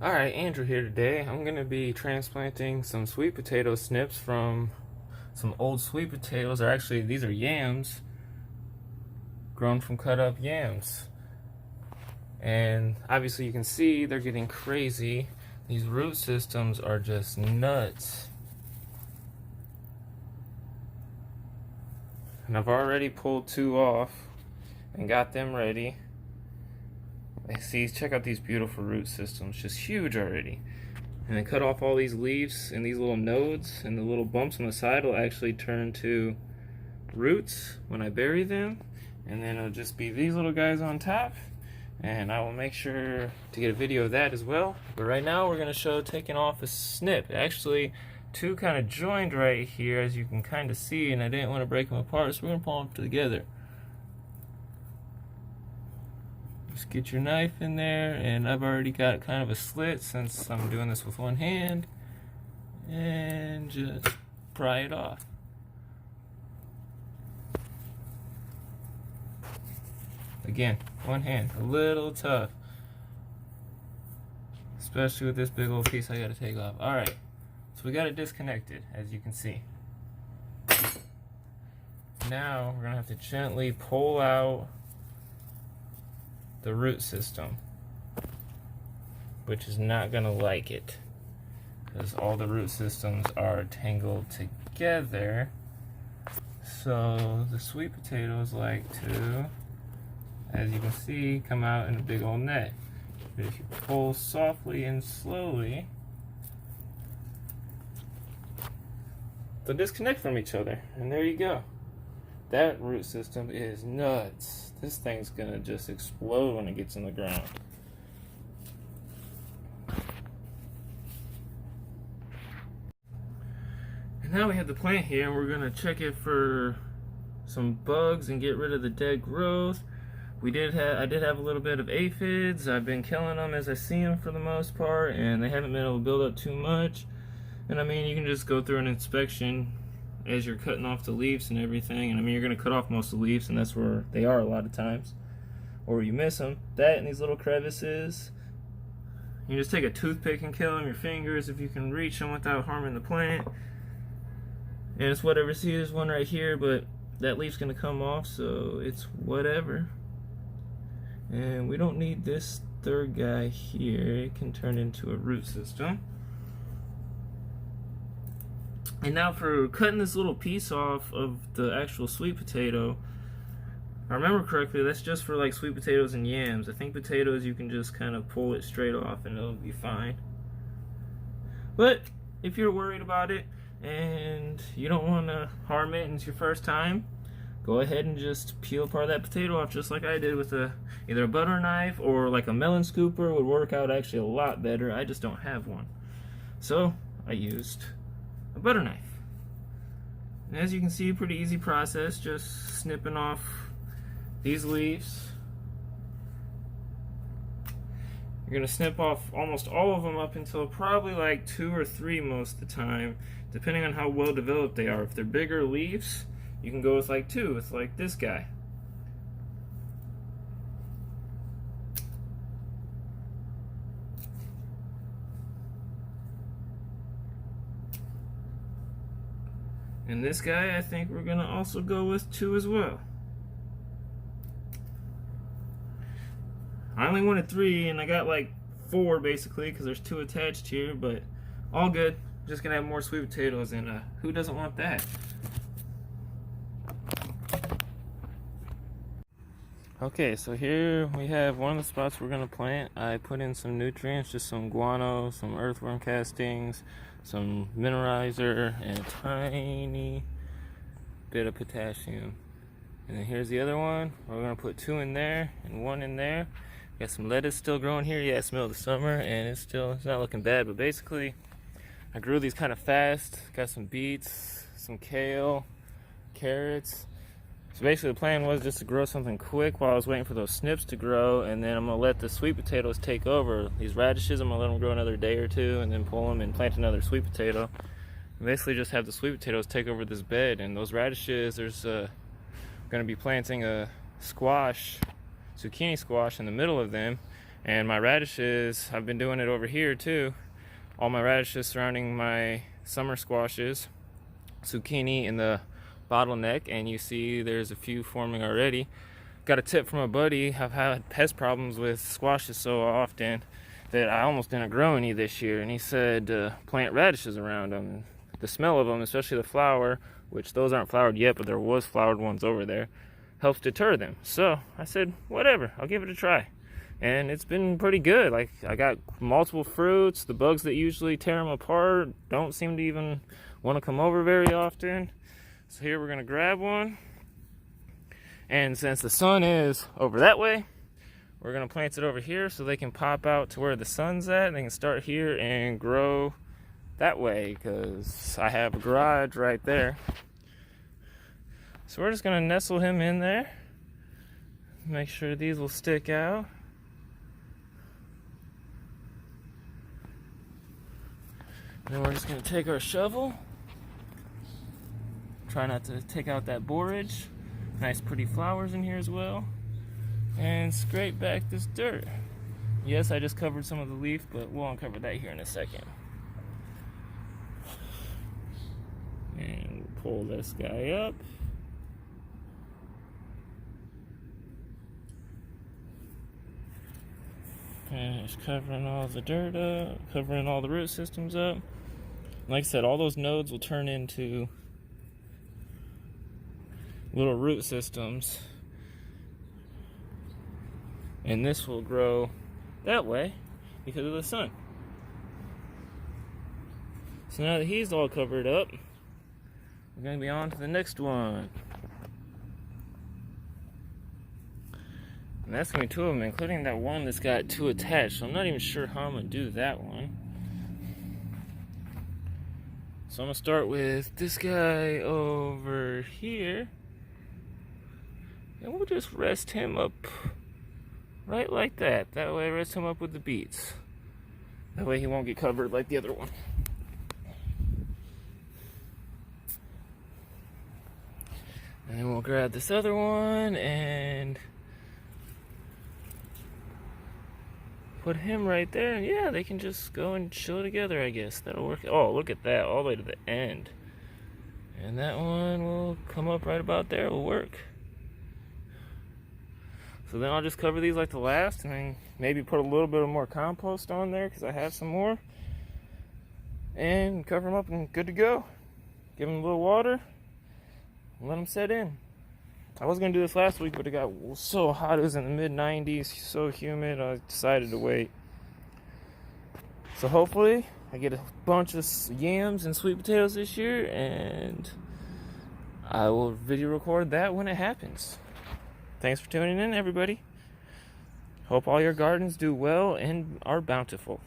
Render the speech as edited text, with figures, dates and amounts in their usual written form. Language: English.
Alright, Andrew here today. I'm going to be transplanting some sweet potato snips from some old sweet potatoes. Or actually, these are yams grown from cut up yams. And obviously you can see they're getting crazy. These root systems are just nuts. And I've already pulled two off and got them ready. See, check out these beautiful root systems, just huge already. And then cut off all these leaves and these little nodes, and the little bumps on the side will actually turn to roots when I bury them. And then it'll just be these little guys on top, and I will make sure to get a video of that as well. But right now we're going to show taking off a snip. Actually, two kind of joined right here, as you can kind of see, and I didn't want to break them apart, so we're going to pull them together. Just get your knife in there, and I've already got kind of a slit since I'm doing this with one hand, and just pry it off. Again, one hand, a little tough, especially with this big old piece I gotta take off. Alright, so we got it disconnected, as you can see. Now we're gonna have to gently pull out the root system, which is not gonna like it because all the root systems are tangled together. So the sweet potatoes like to, as you can see, come out in a big old net. But if you pull softly and slowly, they'll disconnect from each other, and there you go. That root system is nuts. This thing's gonna just explode when it gets in the ground. And now we have the plant here, and we're gonna check it for some bugs and get rid of the dead growth. I did have a little bit of aphids. I've been killing them as I see them for the most part, and they haven't been able to build up too much. And I mean, you can just go through an inspection as you're cutting off the leaves and everything, and I mean, you're going to cut off most of the leaves, and that's where they are a lot of times, or you miss them. That and these little crevices, you just take a toothpick and kill them, your fingers, if you can reach them without harming the plant. And it's whatever. See, there's one right here, but that leaf's going to come off, so it's whatever. And we don't need this third guy here. It can turn into a root system. And now for cutting this little piece off of the actual sweet potato, if I remember correctly, that's just for like sweet potatoes and yams. I think potatoes you can just kind of pull it straight off and it'll be fine. But if you're worried about it and you don't want to harm it and it's your first time, go ahead and just peel part of that potato off just like I did with either a butter knife or like a melon scooper would work out actually a lot better. I just don't have one. So I used a butter knife. And as you can see, pretty easy process, just snipping off these leaves. You're going to snip off almost all of them up until probably like 2 or 3 most of the time, depending on how well developed they are. If they're bigger leaves, you can go with like 2, with like this guy. And this guy, I think we're gonna also go with 2 as well. I only wanted 3, and I got like 4 basically, because there's 2 attached here, but all good. Just gonna have more sweet potatoes, and who doesn't want that? Okay, so here we have one of the spots we're gonna plant. I put in some nutrients, just some guano, some earthworm castings, some mineralizer, and a tiny bit of potassium. And then here's the other one. We're gonna put 2 in there and 1 in there. Got some lettuce still growing here. Yeah, it's middle of the summer and it's not looking bad, but basically I grew these kind of fast. Got some beets, some kale, carrots. So basically the plan was just to grow something quick while I was waiting for those snips to grow, and then I'm going to let the sweet potatoes take over. These radishes, I'm going to let them grow another day or 2 and then pull them and plant another sweet potato. And basically just have the sweet potatoes take over this bed, and those radishes, there's going to be planting a squash, zucchini squash in the middle of them, And my radishes, I've been doing it over here too. All my radishes surrounding my summer squashes, zucchini in the bottleneck, and you see there's a few forming already. Got a tip from a buddy. I've had pest problems with squashes so often that I almost didn't grow any this year, and he said plant radishes around them. The smell of them, especially the flower, which those aren't flowered yet, but there was flowered ones over there, helps deter them. So I said, whatever, I'll give it a try. And it's been pretty good. Like, I got multiple fruits. The bugs that usually tear them apart don't seem to even want to come over very often. So here we're gonna grab one. And since the sun is over that way, we're gonna plant it over here so they can pop out to where the sun's at. They can start here and grow that way, because I have a garage right there. So we're just gonna nestle him in there. Make sure these will stick out. And then we're just gonna take our shovel. Try not to take out that borage. Nice pretty flowers in here as well. And scrape back this dirt. Yes, I just covered some of the leaf, but we'll uncover that here in a second. And pull this guy up. And just covering all the dirt up, covering all the root systems up. Like I said, all those nodes will turn into little root systems, and this will grow that way because of the sun. So now that he's all covered up, we're going to be on to the next one. And that's going to be two of them, including that one that's got two attached. So I'm not even sure how I'm going to do that one. So I'm going to start with this guy over here. And we'll just rest him up right like that. That way, rest him up with the beets. That way he won't get covered like the other one. And then we'll grab this other one and put him right there. And yeah, they can just go and chill together, I guess. That'll work. Oh, look at that, all the way to the end. And that one will come up right about there. It will work. So then I'll just cover these like the last, and then maybe put a little bit of more compost on there because I have some more. And cover them up and good to go. Give them a little water and let them set in. I was going to do this last week, but it got so hot. It was in the mid-90s, so humid, I decided to wait. So hopefully I get a bunch of yams and sweet potatoes this year, and I will video record that when it happens. Thanks for tuning in, everybody. Hope all your gardens do well and are bountiful.